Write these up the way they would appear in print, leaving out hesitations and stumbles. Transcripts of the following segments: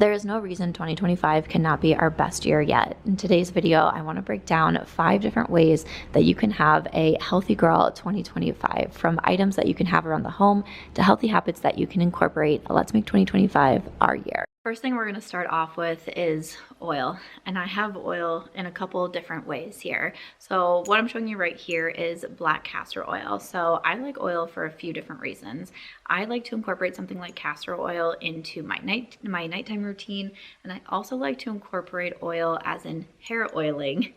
There is no reason 2025 cannot be our best year yet. In today's video, I want to break down 5 different ways that you can have a healthy girl 2025, from items that you can have around the home to healthy habits that you can incorporate. Let's make 2025 our year. First thing we're going to start off with is oil, and I have oil in a couple different ways here. So what I'm showing you right here is black castor oil. So I like oil for a few different reasons. I like to incorporate something like castor oil into my nighttime routine, and I also like to incorporate oil as in hair oiling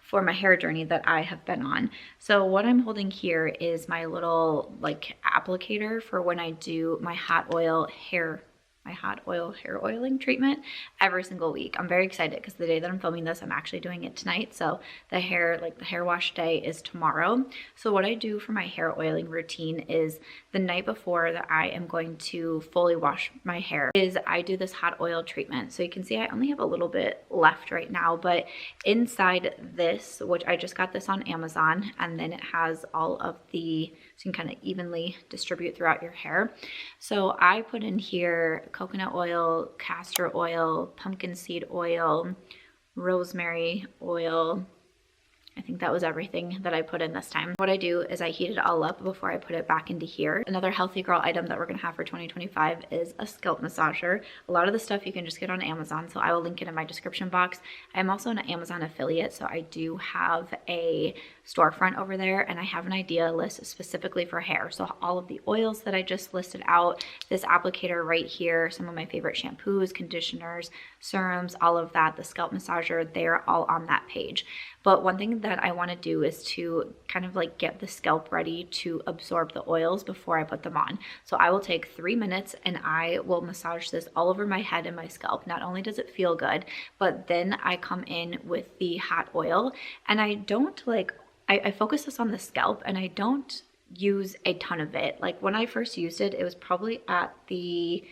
for my hair journey that I have been on. So what I'm holding here is my little like applicator for when I do my hot oil hair oiling treatment every single week. I'm very excited because the day that I'm filming this, I'm actually doing it tonight. So the hair wash day is tomorrow. So what I do for my hair oiling routine is the night before that I am going to fully wash my hair is I do this hot oil treatment. So you can see I only have a little bit left right now, but inside this, which I just got this on Amazon, and then it has all of the, so you can kind of evenly distribute throughout your hair. So I put in here coconut oil, castor oil, pumpkin seed oil, rosemary oil. I think that was everything that I put in this time. What I do is I heat it all up before I put it back into here. Another healthy girl item that we're gonna have for 2025 is a scalp massager. A lot of the stuff you can just get on Amazon, so I will link it in my description box. I'm also an Amazon affiliate, so I do have a storefront over there, and I have an idea list specifically for hair. So all of the oils that I just listed out, this applicator right here, some of my favorite shampoos, conditioners, serums, all of that, the scalp massager, they're all on that page. But one thing that I want to do is to kind of like get the scalp ready to absorb the oils before I put them on. So I will take 3 minutes and I will massage this all over my head and my scalp. Not only does it feel good, but then I come in with the hot oil, and I don't I focus this on the scalp, and I don't use a ton of it. Like when I first used it, it was probably at the,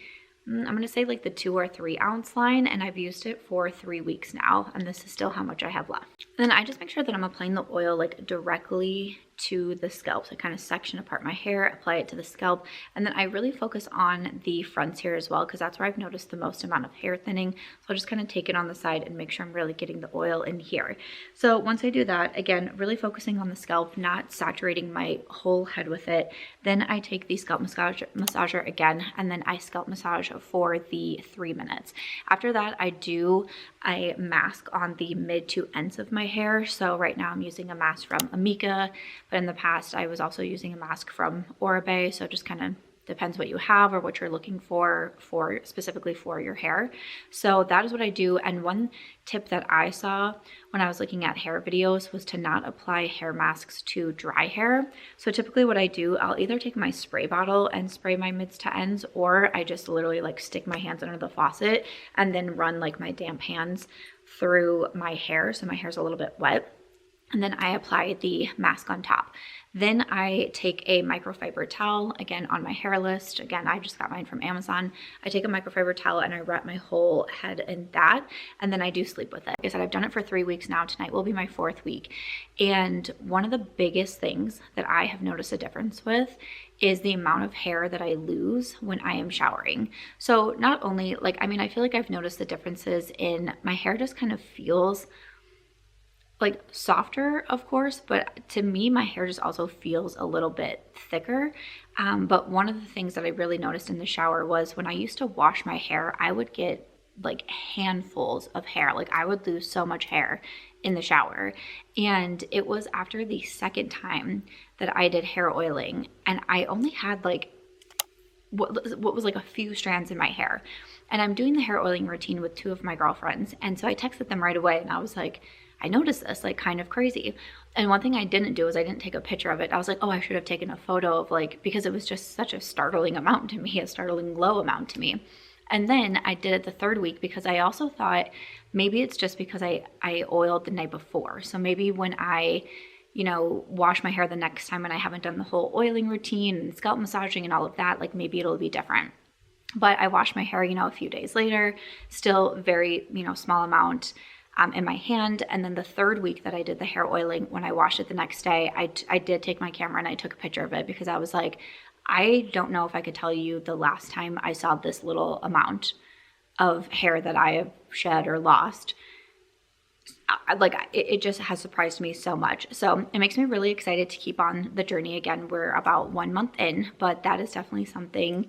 I'm gonna say like the 2 or 3 ounce line, and I've used it for 3 weeks now, and this is still how much I have left. And then I just make sure that I'm applying the oil like directly to the scalp. So I kind of section apart my hair, apply it to the scalp, and then I really focus on the fronts here as well, because that's where I've noticed the most amount of hair thinning. So I'll just kind of take it on the side and make sure I'm really getting the oil in here. So once I do that, again, really focusing on the scalp, not saturating my whole head with it, then I take the scalp massager again, and then I scalp massage for the 3 minutes. After that, I do a mask on the mid to ends of my hair. So right now I'm using a mask from Amika, but in the past I was also using a mask from Oribe. So it just kind of depends what you have or what you're looking for specifically for your hair. So that is what I do. And one tip that I saw when I was looking at hair videos was to not apply hair masks to dry hair. So typically what I do, I'll either take my spray bottle and spray my mids to ends, or I just literally like stick my hands under the faucet and then run like my damp hands through my hair, so my hair's a little bit wet, and then I apply the mask on top. Then I take a microfiber towel, again on my hair list. Again, I just got mine from Amazon. I take a microfiber towel and I wrap my whole head in that, and then I do sleep with it. Like I said, I've done it for 3 weeks now. Tonight will be my 4th week. And one of the biggest things that I have noticed a difference with is the amount of hair that I lose when I am showering. So not only I feel like I've noticed the differences in my hair just kind of feels like softer, of course, but to me, my hair just also feels a little bit thicker. But one of the things that I really noticed in the shower was when I used to wash my hair, I would get like handfuls of hair. Like I would lose so much hair in the shower. And it was after the 2nd time that I did hair oiling, and I only had like what was like a few strands in my hair. And I'm doing the hair oiling routine with 2 of my girlfriends. And so I texted them right away, and I was like, I noticed this, like kind of crazy. And one thing I didn't do is I didn't take a picture of it. I was like, oh, I should have taken a photo of because it was just such a startling amount to me, a startling low amount to me. And then I did it the 3rd week because I also thought maybe it's just because I oiled the night before. So maybe when I, wash my hair the next time and I haven't done the whole oiling routine and scalp massaging and all of that, like maybe it'll be different. But I washed my hair, a few days later, still very, small amount in my hand. And then the 3rd week that I did the hair oiling, when I washed it the next day, I did take my camera and I took a picture of it, because I was like, I don't know if I could tell you the last time I saw this little amount of hair that I have shed or lost. It just has surprised me so much. So it makes me really excited to keep on the journey. Again, we're about 1 month in, but that is definitely something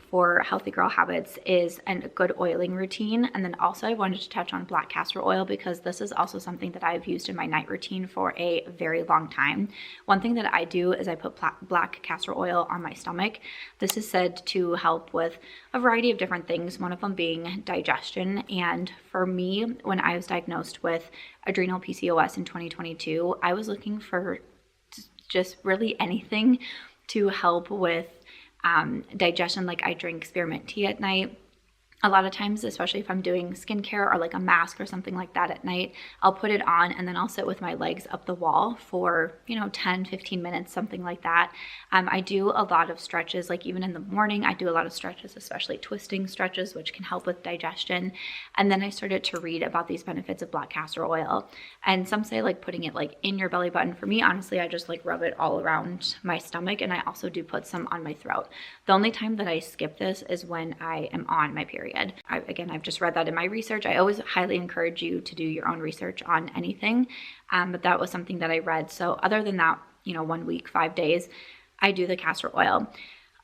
for Healthy Girl Habits is a good oiling routine. And then also I wanted to touch on black castor oil because this is also something that I've used in my night routine for a very long time. One thing that I do is I put black castor oil on my stomach. This is said to help with a variety of different things, one of them being digestion. And for me, when I was diagnosed with adrenal PCOS in 2022, I was looking for just really anything to help with digestion. Like I drink spearmint tea at night. A lot of times, especially if I'm doing skincare or like a mask or something like that at night, I'll put it on and then I'll sit with my legs up the wall for, 10, 15 minutes, something like that. I do a lot of stretches, like even in the morning, I do a lot of stretches, especially twisting stretches, which can help with digestion. And then I started to read about these benefits of black castor oil. And some say like putting it like in your belly button. For me, honestly, I just like rub it all around my stomach, and I also do put some on my throat. The only time that I skip this is when I am on my period. I've just read that in my research. I always highly encourage you to do your own research on anything, but that was something that I read. So other than that, 1 week, 5 days, I do the castor oil.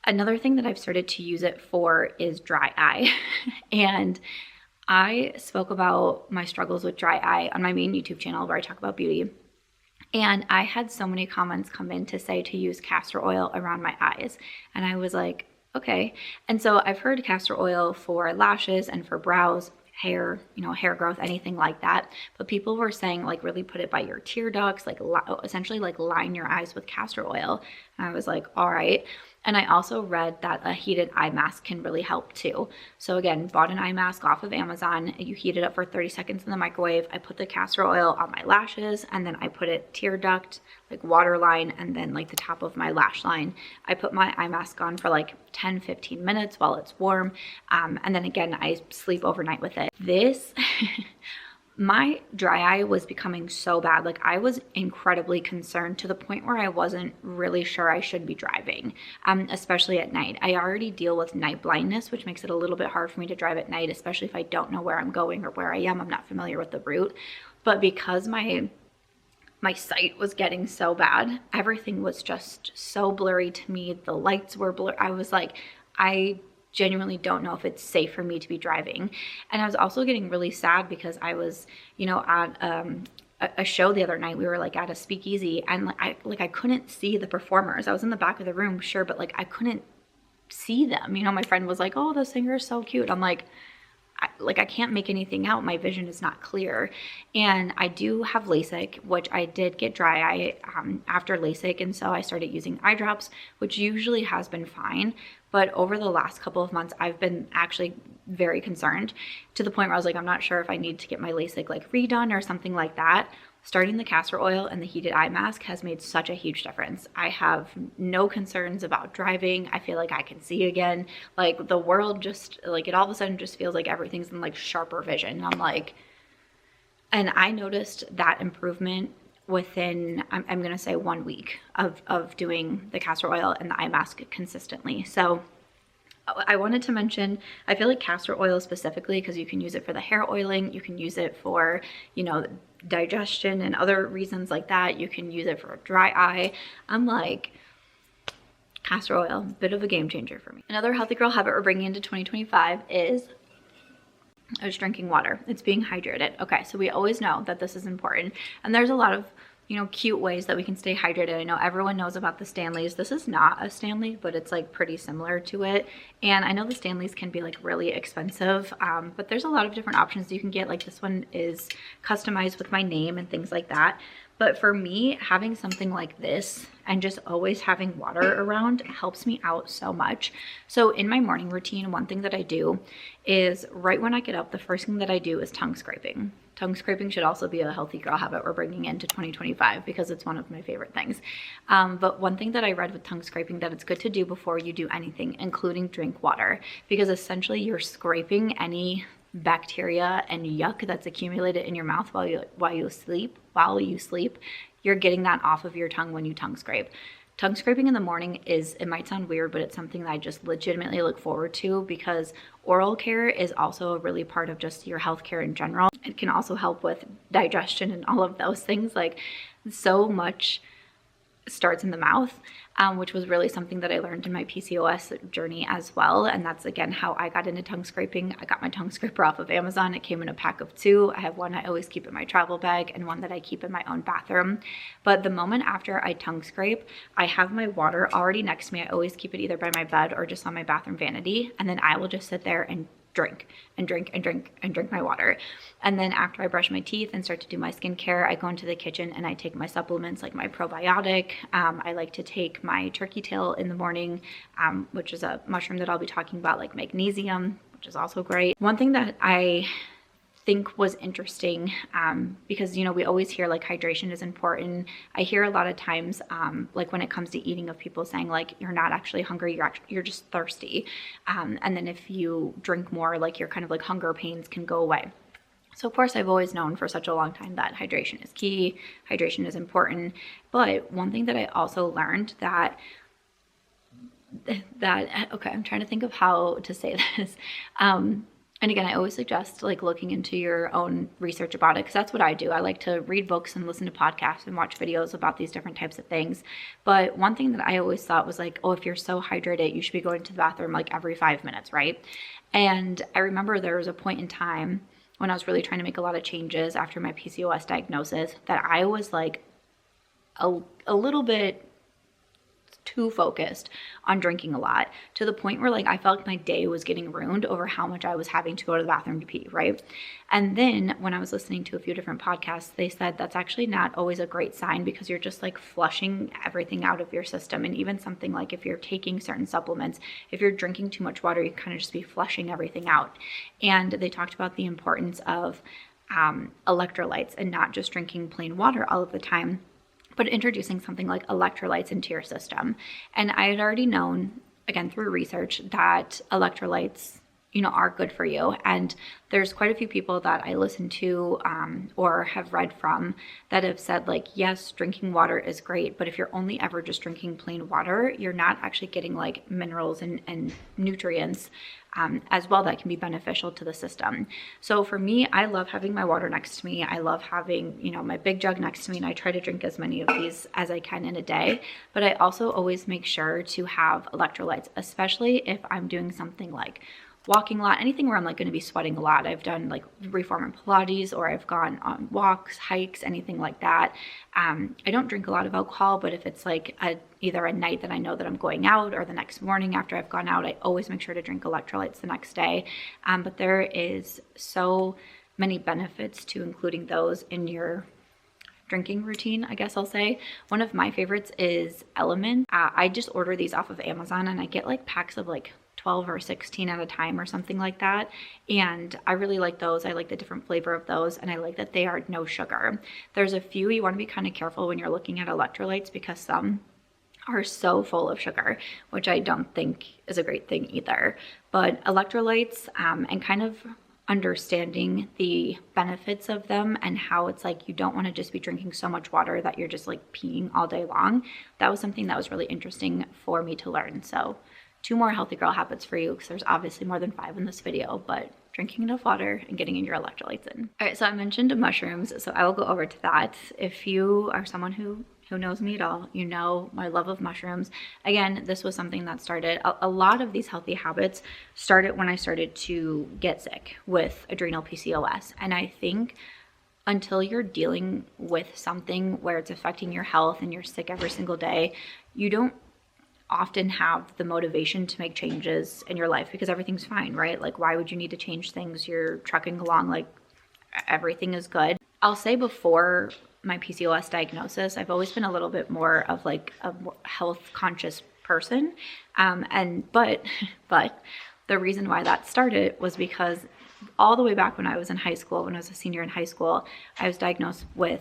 Another thing that I've started to use it for is dry eye. And I spoke about my struggles with dry eye on my main YouTube channel where I talk about beauty. And I had so many comments come in to say to use castor oil around my eyes. And I was like, okay. And so I've heard castor oil for lashes and for brows, hair, hair growth, anything like that. But people were saying like really put it by your tear ducts, like essentially like line your eyes with castor oil. And I was like, all right. And I also read that a heated eye mask can really help too. So again, bought an eye mask off of Amazon. You heat it up for 30 seconds in the microwave. I put the castor oil on my lashes, and then I put it tear duct, like waterline, and then like the top of my lash line. I put my eye mask on for like 10, 15 minutes while it's warm. And then again, I sleep overnight with it. This... My dry eye was becoming so bad. Like I was incredibly concerned to the point where I wasn't really sure I should be driving, especially at night. I already deal with night blindness, which makes it a little bit hard for me to drive at night, especially if I don't know where I'm going or where I am. I'm not familiar with the route. But because my sight was getting so bad, everything was just so blurry to me. The lights were blurry. I was like, I genuinely don't know if it's safe for me to be driving. And I was also getting really sad because I was, at a show the other night. We were like at a speakeasy, and I couldn't see the performers. I was in the back of the room, sure, but like I couldn't see them. My friend was like, "Oh, the singer is so cute." I'm like, I can't make anything out. My vision is not clear. And I do have LASIK, which I did get dry eye after LASIK. And so I started using eye drops, which usually has been fine. But over the last couple of months, I've been actually very concerned to the point where I was like, I'm not sure if I need to get my LASIK like redone or something like that. Starting the castor oil and the heated eye mask has made such a huge difference. I have no concerns about driving. I feel like I can see again. Like the world just like it all of a sudden just feels like everything's in like sharper vision. And I'm like, and I noticed that improvement within, I'm going to say 1 week of doing the castor oil and the eye mask consistently. So I wanted to mention, I feel like castor oil specifically, because you can use it for the hair oiling, you can use it for, digestion and other reasons like that. You can use it for dry eye. I'm like, castor oil, bit of a game changer for me. Another healthy girl habit we're bringing into 2025 is drinking water. It's being hydrated. Okay, so we always know that this is important. And there's a lot of cute ways that we can stay hydrated. I know everyone knows about the Stanleys. This is not a Stanley, but it's like pretty similar to it. And I know the Stanleys can be like really expensive, but there's a lot of different options you can get. Like this one is customized with my name and things like that. But for me, having something like this and just always having water around helps me out so much. So in my morning routine, one thing that I do is right when I get up, the first thing that I do is tongue scraping. Tongue scraping should also be a healthy girl habit we're bringing into 2025 because it's one of my favorite things. But one thing that I read with tongue scraping that it's good to do before you do anything, including drink water, because essentially you're scraping any bacteria and yuck that's accumulated in your mouth while you sleep. You're getting that off of your tongue when you tongue scrape. Tongue scraping in the morning it might sound weird, but it's something that I just legitimately look forward to because oral care is also a really part of just your healthcare in general. It can also help with digestion and all of those things. Like, so much starts in the mouth, which was really something that I learned in my PCOS journey as well. And that's, again, how I got into tongue scraping. I got my tongue scraper off of Amazon. It came in a pack of 2. I have one I always keep in my travel bag and one that I keep in my own bathroom. But the moment after I tongue scrape, I have my water already next to me. I always keep it either by my bed or just on my bathroom vanity. And then I will just sit there and drink and drink and drink and drink my water. And then after I brush my teeth and start to do my skincare, I go into the kitchen and I take my supplements like my probiotic. I like to take my turkey tail in the morning, which is a mushroom that I'll be talking about, like magnesium, which is also great. One thing that I think was interesting, because, you know, we always hear like hydration is important. I hear a lot of times, like when it comes to eating, of people saying like, you're not actually hungry, you're just thirsty. And then if you drink more, like your kind of like hunger pains can go away. So of course I've always known for such a long time that hydration is key, hydration is important. But one thing that I also learned that okay, I'm trying to think of how to say this. And again, I always suggest like looking into your own research about it, because that's what I do. I like to read books and listen to podcasts and watch videos about these different types of things. But one thing that I always thought was like, oh, if you're so hydrated, you should be going to the bathroom like every 5 minutes, right? And I remember there was a point in time when I was really trying to make a lot of changes after my PCOS diagnosis that I was like a little bit too focused on drinking a lot, to the point where like I felt like my day was getting ruined over how much I was having to go to the bathroom to pee, right? And then when I was listening to a few different podcasts, they said that's actually not always a great sign, because you're just like flushing everything out of your system. And even something like if you're taking certain supplements, if you're drinking too much water, you kind of just be flushing everything out. And they talked about the importance of electrolytes and not just drinking plain water all of the time, but introducing something like electrolytes into your system. And I had already known, again, through research, that electrolytes, you know, are good for you. And there's quite a few people that I listen to or have read from that have said like, yes, drinking water is great, but if you're only ever just drinking plain water, you're not actually getting like minerals and nutrients as well that can be beneficial to the system. So for me, I love having my water next to me. I love having, you know, my big jug next to me, and I try to drink as many of these as I can in a day. But I also always make sure to have electrolytes, especially if I'm doing something like walking a lot, anything where I'm like going to be sweating a lot. I've done like reformer Pilates, or I've gone on walks, hikes, anything like that. I don't drink a lot of alcohol, but if it's like either a night that I know that I'm going out, or the next morning after I've gone out, I always make sure to drink electrolytes the next day. But there is so many benefits to including those in your drinking routine, I guess I'll say. One of my favorites is LMNT. I just order these off of Amazon, and I get like packs of like 12 or 16 at a time or something like that. And I really like those. I like the different flavor of those, and I like that they are no sugar. There's a few you want to be kind of careful when you're looking at electrolytes, because some are so full of sugar, which I don't think is a great thing either. But electrolytes and kind of understanding the benefits of them, and how it's like you don't want to just be drinking so much water that you're just like peeing all day long. That was something that was really interesting for me to learn. So 2 more healthy girl habits for you, because there's obviously more than 5 in this video, but drinking enough water and getting in your electrolytes in. All right, so I mentioned mushrooms, so I will go over to that. If you are someone who knows me at all, you know my love of mushrooms. Again, this was something that started, a lot of these healthy habits started when I started to get sick with adrenal PCOS. And I think until you're dealing with something where it's affecting your health and you're sick every single day, you don't often have the motivation to make changes in your life, because everything's fine, right? Like, why would you need to change things? You're trucking along like everything is good. I'll say before my PCOS diagnosis, I've always been a little bit more of like a health conscious person. But the reason why that started was because all the way back when I was in high school, when I was a senior in high school, I was diagnosed with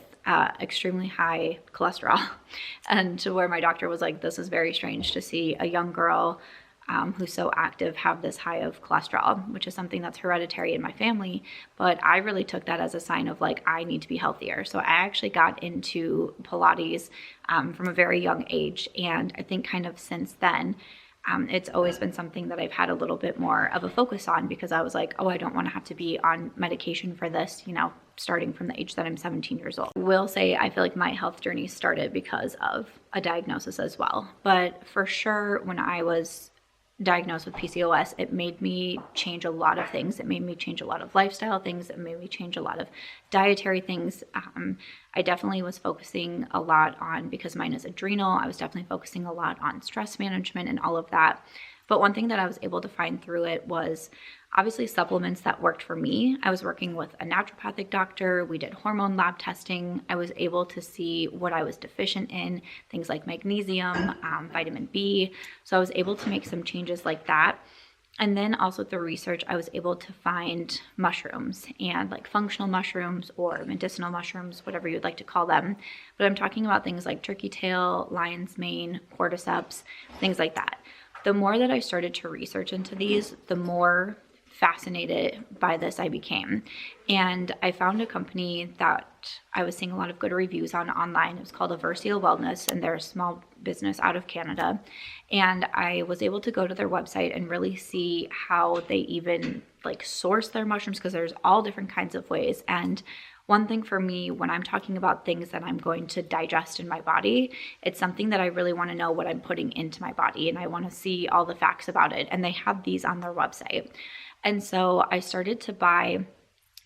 extremely high cholesterol, and to where my doctor was like, this is very strange to see a young girl who's so active have this high of cholesterol, which is something that's hereditary in my family. But I really took that as a sign of like, I need to be healthier. So I actually got into Pilates from a very young age. And I think kind of since then, it's always been something that I've had a little bit more of a focus on, because I was like, oh, I don't want to have to be on medication for this, starting from the age that I'm 17 years old. I will say I feel like my health journey started because of a diagnosis as well. But for sure, when I was diagnosed with PCOS, it made me change a lot of things. It made me change a lot of lifestyle things. It made me change a lot of dietary things. I definitely was focusing a lot on, because mine is adrenal, I was definitely focusing a lot on stress management and all of that. But one thing that I was able to find through it was obviously supplements that worked for me. I was working with a naturopathic doctor. We did hormone lab testing. I was able to see what I was deficient in, things like magnesium, vitamin B. So I was able to make some changes like that. And then also through research, I was able to find mushrooms, and like functional mushrooms or medicinal mushrooms, whatever you'd like to call them. But I'm talking about things like turkey tail, lion's mane, cordyceps, things like that. The more that I started to research into these, the more fascinated by this I became. And I found a company that I was seeing a lot of good reviews on online. It was called Eversio Wellness, and they're a small business out of Canada. And I was able to go to their website and really see how they even like source their mushrooms, because there's all different kinds of ways. And one thing for me, when I'm talking about things that I'm going to digest in my body, it's something that I really want to know what I'm putting into my body, and I want to see all the facts about it. And they had these on their website. And so I started to buy,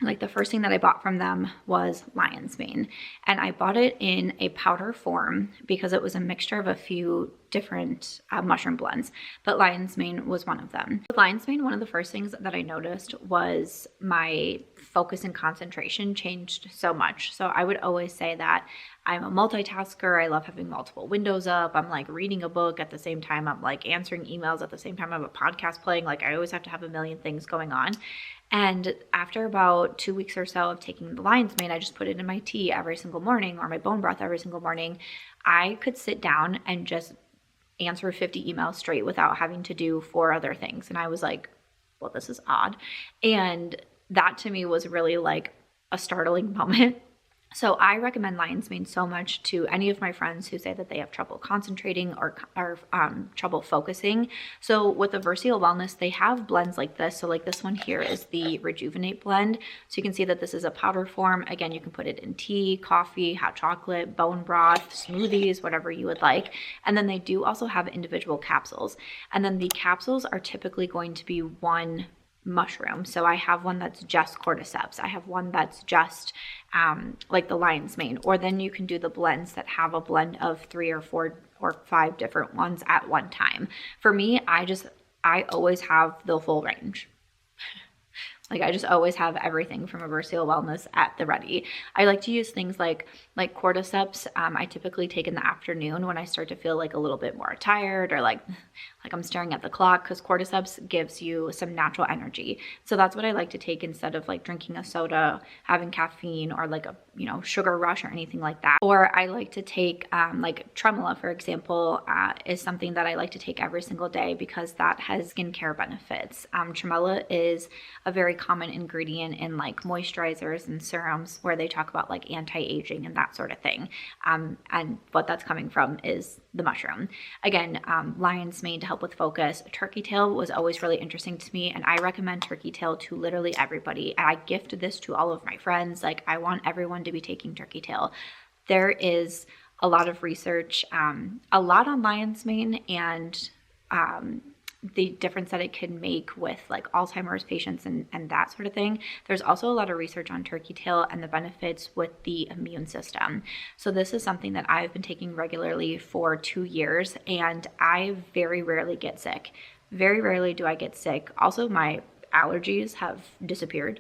like the first thing that I bought from them was lion's mane. And I bought it in a powder form because it was a mixture of a few different mushroom blends, but lion's mane was one of them. With lion's mane, one of the first things that I noticed was my focus and concentration changed so much. So I would always say that I'm a multitasker. I love having multiple windows up. I'm like reading a book at the same time. I'm like answering emails at the same time. I have a podcast playing. Like I always have to have a million things going on. And after about 2 weeks or so of taking the lion's mane, I just put it in my tea every single morning, or my bone broth every single morning. I could sit down and just answer 50 emails straight without having to do 4 other things. And I was like, well, this is odd. And that to me was really like a startling moment. So I recommend lion's mane so much to any of my friends who say that they have trouble concentrating or trouble focusing. So with Eversio Wellness, they have blends like this. So like this one here is the Rejuvenate blend. So you can see that this is a powder form. Again, you can put it in tea, coffee, hot chocolate, bone broth, smoothies, whatever you would like. And then they do also have individual capsules. And then the capsules are typically going to be one mushroom. So I have one that's just cordyceps. I have one that's just like the lion's mane. Or then you can do the blends that have a blend of 3 or 4 or 5 different ones at one time. For me, I always have the full range. Like I just always have everything from Eversio Wellness at the ready. I like to use things like cordyceps. I typically take in the afternoon when I start to feel like a little bit more tired, or like I'm staring at the clock, because cordyceps gives you some natural energy. So that's what I like to take instead of like drinking a soda, having caffeine, or like a sugar rush or anything like that. Or I like to take like tremolo, for example, is something that I like to take every single day because that has skincare benefits. Tremolo is a very common ingredient in like moisturizers and serums, where they talk about like anti-aging and that sort of thing. And what that's coming from is the mushroom. Again, lion's mane to help with focus. Turkey tail was always really interesting to me, and I recommend turkey tail to literally everybody. I gift this to all of my friends. Like I want everyone to be taking turkey tail. There is a lot of research, a lot on lion's mane, and the difference that it can make with like Alzheimer's patients and that sort of thing. There's also a lot of research on turkey tail and the benefits with the immune system. So this is something that I've been taking regularly for 2 years, and I very rarely get sick. Very rarely do I get sick. Also, my allergies have disappeared,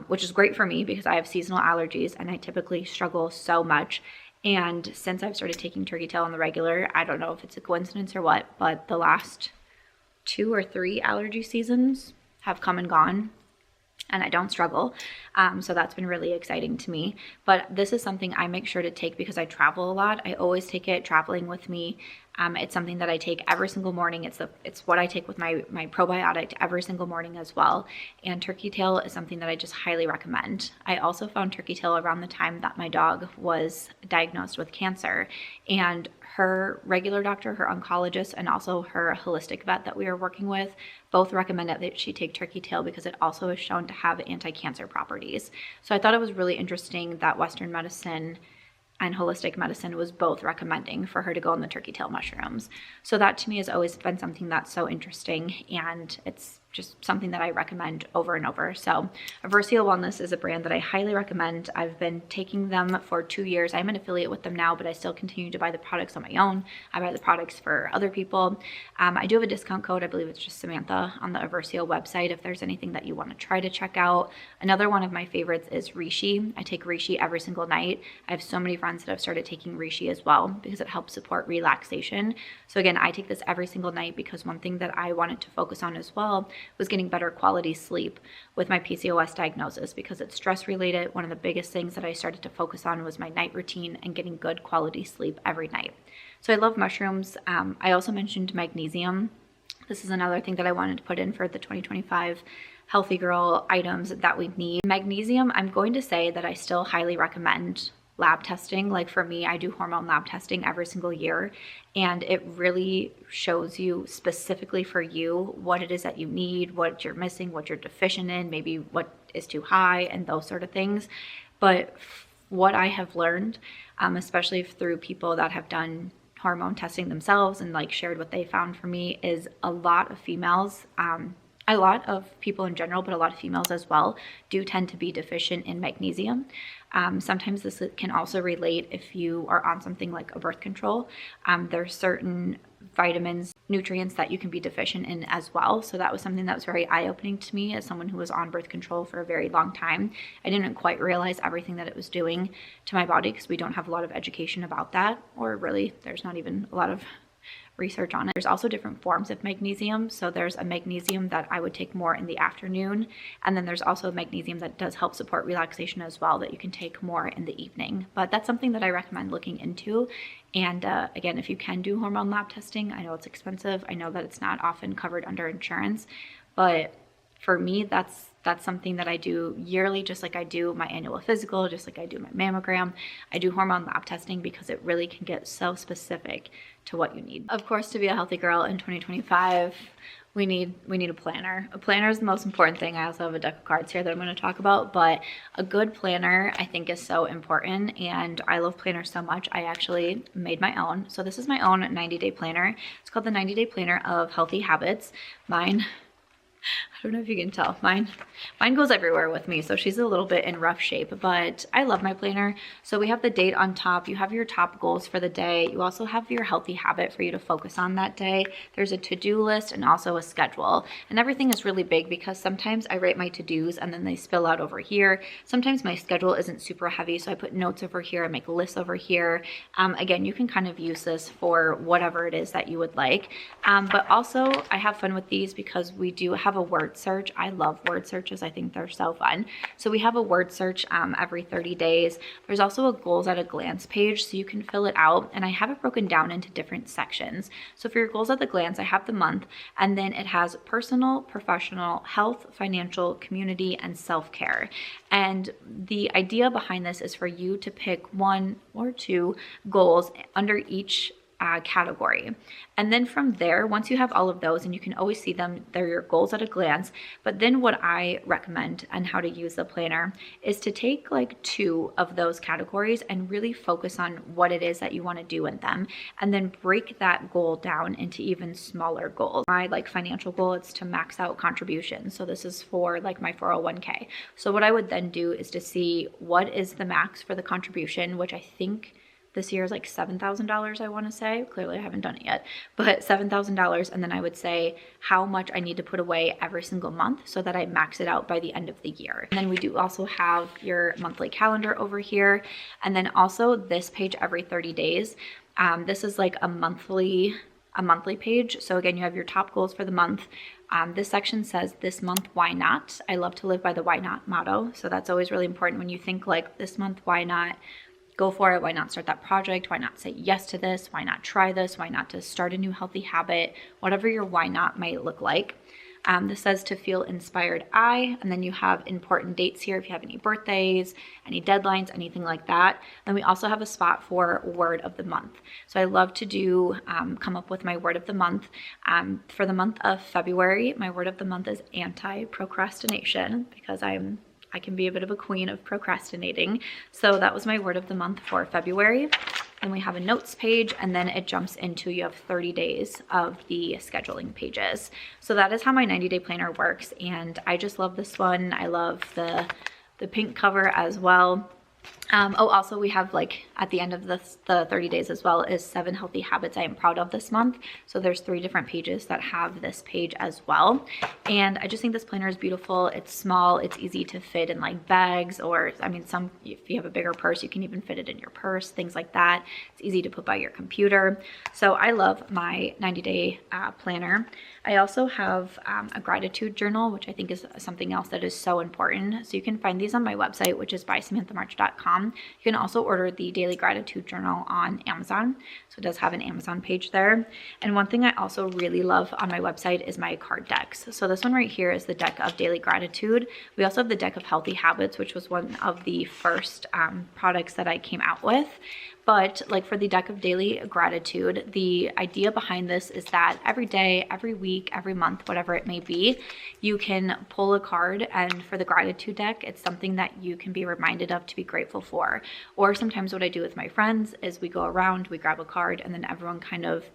which is great for me because I have seasonal allergies and I typically struggle so much. And since I've started taking turkey tail on the regular, I don't know if it's a coincidence or what, but the last 2 or 3 allergy seasons have come and gone, and I don't struggle. So that's been really exciting to me. But this is something I make sure to take because I travel a lot. I always take it traveling with me. It's something that I take every single morning. It's what I take with my probiotic every single morning as well. And turkey tail is something that I just highly recommend. I also found turkey tail around the time that my dog was diagnosed with cancer, and her regular doctor, her oncologist, and also her holistic vet that we are working with both recommended that she take turkey tail because it also is shown to have anti-cancer properties. So I thought it was really interesting that Western medicine and holistic medicine was both recommending for her to go on the turkey tail mushrooms. So that to me has always been something that's so interesting, and it's just something that I recommend over and over. So Eversio Wellness is a brand that I highly recommend. I've been taking them for 2 years. I'm an affiliate with them now, but I still continue to buy the products on my own. I buy the products for other people. I do have a discount code. I believe it's just Samantha on the Eversio website if there's anything that you want to try to check out. Another one of my favorites is reishi. I take reishi every single night. I have so many friends that have started taking reishi as well because it helps support relaxation. So again, I take this every single night because one thing that I wanted to focus on as well was getting better quality sleep with my PCOS diagnosis because it's stress related. One of the biggest things that I started to focus on was my night routine and getting good quality sleep every night. So I love mushrooms. I also mentioned magnesium. This is another thing that I wanted to put in for the 2025 healthy girl items that we need. Magnesium, I'm going to say that I still highly recommend lab testing. Like for me, I do hormone lab testing every single year, and it really shows you specifically for you what it is that you need, what you're missing, what you're deficient in, maybe what is too high, and those sort of things. But what I have learned, especially through people that have done hormone testing themselves and like shared what they found for me, is a lot of females, a lot of people in general, but a lot of females as well, do tend to be deficient in magnesium. Sometimes this can also relate if you are on something like a birth control. There's certain vitamins, nutrients that you can be deficient in as well. So that was something that was very eye-opening to me as someone who was on birth control for a very long time. I didn't quite realize everything that it was doing to my body because we don't have a lot of education about that, or really there's not even a lot of research on it. There's also different forms of magnesium. So there's a magnesium that I would take more in the afternoon. And then there's also magnesium that does help support relaxation as well that you can take more in the evening. But that's something that I recommend looking into. And again, if you can do hormone lab testing, I know it's expensive. I know that it's not often covered under insurance, but for me, that's something that I do yearly, just like I do my annual physical, just like I do my mammogram. I do hormone lab testing because it really can get so specific to what you need. Of course, to be a healthy girl in 2025, we need a planner. A planner is the most important thing. I also have a deck of cards here that I'm going to talk about, but a good planner I think is so important, and I love planners so much. I actually made my own. So this is my own 90-day planner. It's called the 90-day planner of healthy habits. Mine, I don't know if you can tell, mine goes everywhere with me, so she's a little bit in rough shape, but I love my planner. So we have the date on top, you have your top goals for the day, you also have your healthy habit for you to focus on that day. There's a to-do list and also a schedule, and everything is really big because sometimes I write my to-dos and then they spill out over here. Sometimes my schedule isn't super heavy, so I put notes over here, I make lists over here. Again, you can kind of use this for whatever it is that you would like, but also I have fun with these because we do have a word search. I love word searches. I think they're so fun. So we have a word search every 30 days. There's also a goals at a glance page, so you can fill it out, and I have it broken down into different sections. So for your goals at the glance, I have the month, and then it has personal, professional, health, financial, community, and self-care. And the idea behind this is for you to pick 1 or 2 goals under each category. And then from there, once you have all of those, and you can always see them, they're your goals at a glance. But then what I recommend and how to use the planner is to take like 2 of those categories and really focus on what it is that you want to do in them, and then break that goal down into even smaller goals. My like financial goal is to max out contributions. So this is for like my 401k. So what I would then do is to see what is the max for the contribution, which I think this year is like $7,000, I want to say. Clearly I haven't done it yet, but $7,000. And then I would say how much I need to put away every single month so that I max it out by the end of the year. And then we do also have your monthly calendar over here. And then also this page every 30 days. This is like a monthly page. So again, you have your top goals for the month. This section says this month, why not? I love to live by the why not motto. So that's always really important when you think like this month, why not? go for it. Why not start that project? Why not say yes to this? Why not try this? Why not to start a new healthy habit? Whatever your why not might look like. This says to feel inspired and then you have important dates here if you have any birthdays, any deadlines, anything like that. Then we also have a spot for word of the month. So I love to come up with my word of the month. For the month of February, my word of the month is anti-procrastination, because I can be a bit of a queen of procrastinating. So that was my word of the month for February. And we have a notes page, and then it jumps into, you have 30 days of the scheduling pages. So that is how my 90-day planner works. And I just love this one. I love the pink cover as well. Also we have, like, at the end of the 30 days as well, is 7 healthy habits I am proud of this month. So there's 3 different pages that have this page as well. And I just think this planner is beautiful. It's small, it's easy to fit in like bags, or I mean, if you have a bigger purse, you can even fit it in your purse, things like that. It's easy to put by your computer. So I love my 90-day planner. I also have a gratitude journal, which I think is something else that is so important. So you can find these on my website, which is bysamanthamarch.com. You can also order the daily gratitude journal on Amazon. So it does have an Amazon page there. And one thing I also really love on my website is my card decks. So this one right here is the deck of daily gratitude. We also have the deck of healthy habits, which was one of the first products that I came out with. But like for the deck of daily gratitude, the idea behind this is that every day, every week, every month, whatever it may be, you can pull a card, and for the gratitude deck, it's something that you can be reminded of to be grateful for. Or sometimes what I do with my friends is we go around, we grab a card, and then everyone kind of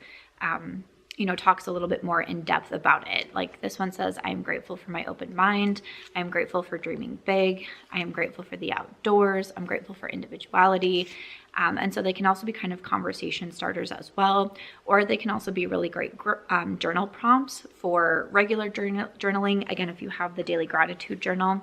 talks a little bit more in depth about it. Like this one says, I am grateful for my open mind. I am grateful for dreaming big. I am grateful for the outdoors. I'm grateful for individuality. And so they can also be kind of conversation starters as well, or they can also be really great journal prompts for regular journaling. Again, if you have the daily gratitude journal,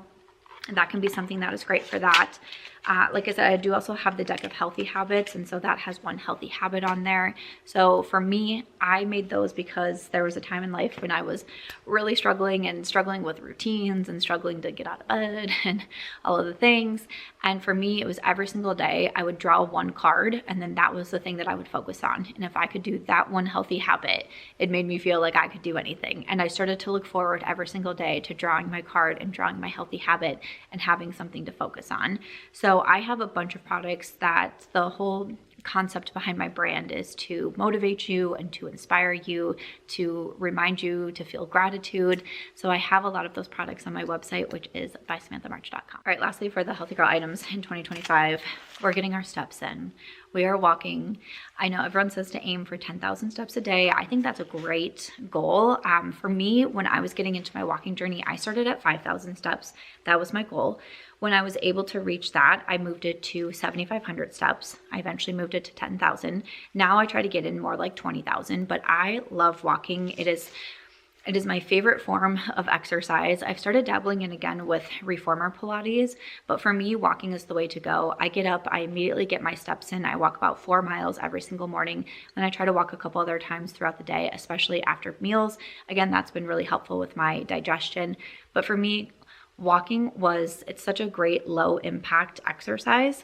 that can be something that is great for that. Like I said, I do also have the deck of healthy habits, and so that has one healthy habit on there. So for me, I made those because there was a time in life when I was really struggling with routines and struggling to get out of bed and all of the things. And for me, it was every single day I would draw one card, and then that was the thing that I would focus on. And if I could do that one healthy habit, it made me feel like I could do anything. And I started to look forward every single day to drawing my card and drawing my healthy habit and having something to focus on. So I have a bunch of products that the whole concept behind my brand is to motivate you and to inspire you, to remind you to feel gratitude. So I have a lot of those products on my website, which is bysamanthamarch.com. All right, lastly, for the Healthy Girl items in 2025, we're getting our steps in. We are walking. I know everyone says to aim for 10,000 steps a day. I think that's a great goal. For me, when I was getting into my walking journey, I started at 5,000 steps. That was my goal. When I was able to reach that, I moved it to 7,500 steps. I eventually moved it to 10,000. Now I try to get in more like 20,000, but I love walking. It is my favorite form of exercise. I've started dabbling in again with reformer Pilates, but for me, walking is the way to go. I get up, I immediately get my steps in. I walk about 4 miles every single morning. Then I try to walk a couple other times throughout the day, especially after meals. Again, that's been really helpful with my digestion. But for me, walking it's such a great low impact exercise.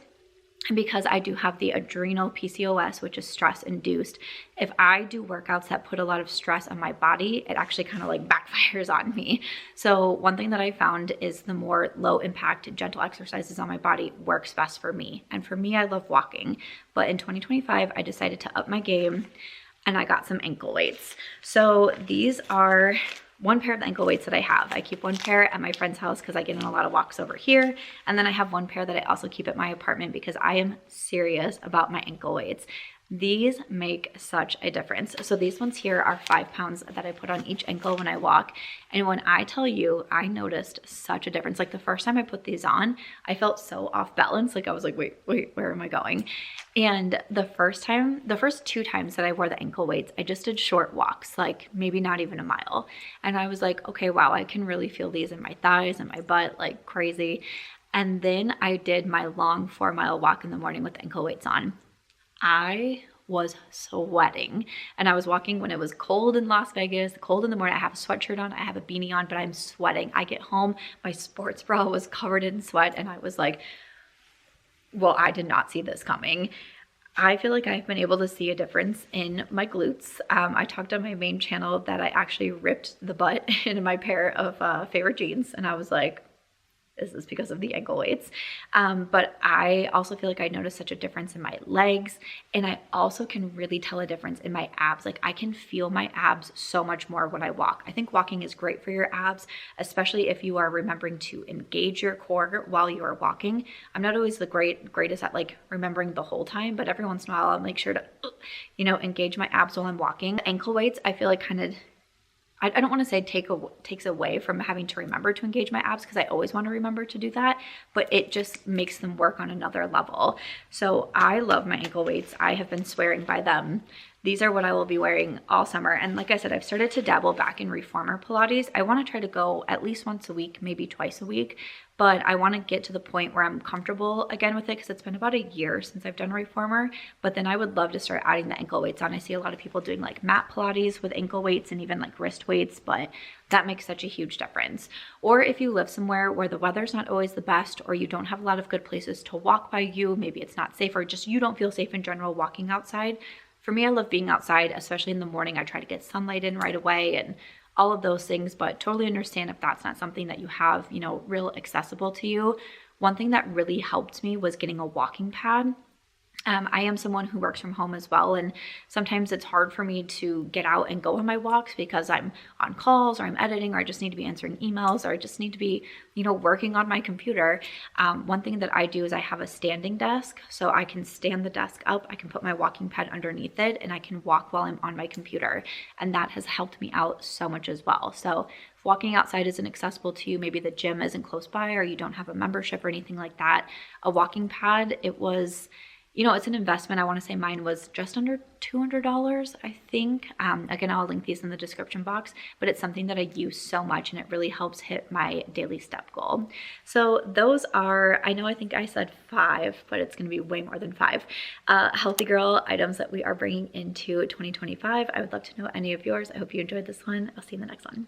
And because I do have the adrenal PCOS, which is stress induced, if I do workouts that put a lot of stress on my body, it actually kind of like backfires on me. So one thing that I found is the more low impact, gentle exercises on my body works best for me. And for me, I love walking. But in 2025, I decided to up my game and I got some ankle weights. So these are one pair of the ankle weights that I have. I keep one pair at my friend's house because I get in a lot of walks over here. And then I have one pair that I also keep at my apartment because I am serious about my ankle weights. These make such a difference. So these ones here are 5 pounds that I put on each ankle when I walk. And when I tell you, I noticed such a difference. Like the first time I put these on, I felt so off balance. Like I was like, wait, where am I going? And the first 2 times that I wore the ankle weights, I just did short walks, like maybe not even a mile. And I was like, okay, wow, I can really feel these in my thighs and my butt like crazy. And then I did my long 4-mile walk in the morning with ankle weights on. I was sweating, and I was walking when it was cold in Las Vegas, cold in the morning. I have a sweatshirt on, I have a beanie on, but I'm sweating. I get home, my sports bra was covered in sweat, and I was like, well, I did not see this coming. I feel like I've been able to see a difference in my glutes. I talked on my main channel that I actually ripped the butt in my pair of favorite jeans, and I was like, is this because of the ankle weights? But I also feel like I noticed such a difference in my legs, and I also can really tell a difference in my abs. Like I can feel my abs so much more when I walk. I think walking is great for your abs, especially if you are remembering to engage your core while you are walking. I'm not always the greatest at like remembering the whole time, but every once in a while I'll make sure to, engage my abs while I'm walking. Ankle weights, I feel like kind of, I don't want to say takes away from having to remember to engage my abs, because I always want to remember to do that, but it just makes them work on another level. So I love my ankle weights. I have been swearing by them. These are what I will be wearing all summer. And like I said, I've started to dabble back in reformer Pilates. I want to try to go at least once a week, maybe twice a week, but I want to get to the point where I'm comfortable again with it, because it's been about a year since I've done reformer. But then I would love to start adding the ankle weights on. I see a lot of people doing like mat Pilates with ankle weights and even like wrist weights, but that makes such a huge difference. Or if you live somewhere where the weather's not always the best, or you don't have a lot of good places to walk by you, maybe it's not safe, or just you don't feel safe in general walking outside. For me, I love being outside, especially in the morning. I try to get sunlight in right away and all of those things, but totally understand if that's not something that you have, real accessible to you. One thing that really helped me was getting a walking pad. I am someone who works from home as well, and sometimes it's hard for me to get out and go on my walks because I'm on calls, or I'm editing, or I just need to be answering emails, or I just need to be, working on my computer. One thing that I do is I have a standing desk, so I can stand the desk up, I can put my walking pad underneath it, and I can walk while I'm on my computer, and that has helped me out so much as well. So if walking outside isn't accessible to you, maybe the gym isn't close by, or you don't have a membership or anything like that, a walking pad, it's an investment. I want to say mine was just under $200, I think. Again, I'll link these in the description box, but it's something that I use so much, and it really helps hit my daily step goal. So those are, I think I said 5, but it's going to be way more than 5 healthy girl items that we are bringing into 2025. I would love to know any of yours. I hope you enjoyed this one. I'll see you in the next one.